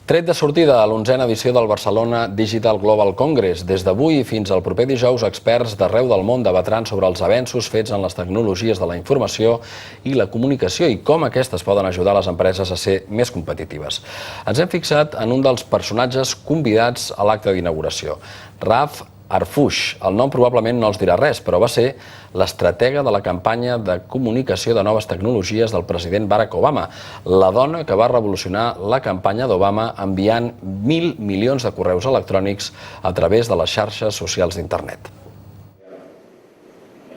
Tret de sortida a l'11a edició del Barcelona Digital Global Congress. Des d'avui fins al proper dijous, experts d'arreu del món debatran sobre els avenços fets en les tecnologies de la informació i la comunicació i com aquestes poden ajudar les empreses a ser més competitives. Ens hem fixat en un dels personatges convidats a l'acte d'inauguració, Raf Arfush. El nom probablement no els dirà res, però va ser l'estratega de la campanya de comunicació de noves tecnologies del president Barack Obama, la dona que va revolucionar la campanya d'Obama enviant 1.000 milions de correus electrònics a través de les xarxes socials d'internet.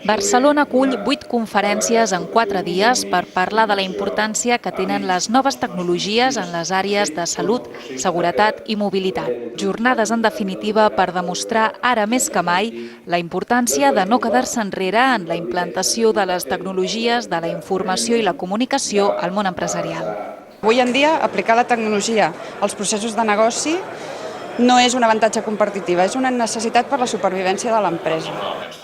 Barcelona acull 8 conferències en 4 dies per parlar de la importància que tenen les noves tecnologies en les àrees de salut, seguretat i mobilitat. Jornades, en definitiva, per demostrar ara més que mai la importància de no quedar-se enrere en la implantació de les tecnologies de la informació i la comunicació al món empresarial. Avui en dia, aplicar la tecnologia als processos de negoci no és un avantatge competitiu, és una necessitat per la supervivència de l'empresa.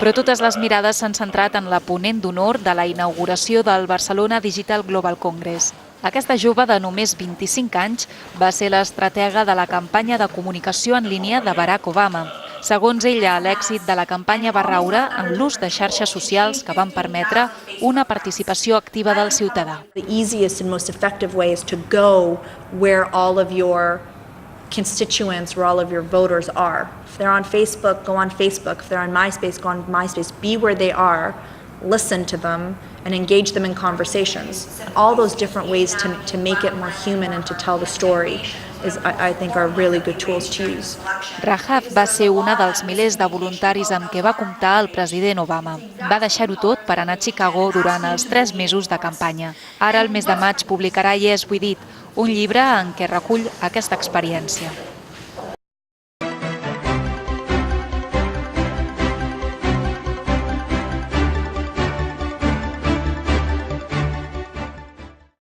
Però totes les mirades s'han centrat en la ponent d'honor de la inauguració del Barcelona Digital Global Congress. Aquesta jove de només 25 anys va ser l'estratega de la campanya de comunicació en línia de Barack Obama. Segons ella, l'èxit de la campanya va raure en l'ús de xarxes socials que van permetre una participació activa del ciutadà. The easiest and most effective way is to go where all of your constituents, where all of your voters are. If they're on Facebook, go on Facebook. If they're on MySpace, go on MySpace. Be where they are, listen to them, and engage them in conversations. All those different ways to make it more human and to tell the story I think are really good tools to use. Rahaf va ser una dels milers de voluntaris amb què va comptar el president Obama. Va deixar-ho tot per anar a Chicago durant els 3 mesos de campanya. Ara, al mes de maig, publicarà Yes We Did, un llibre en què recull aquesta experiència.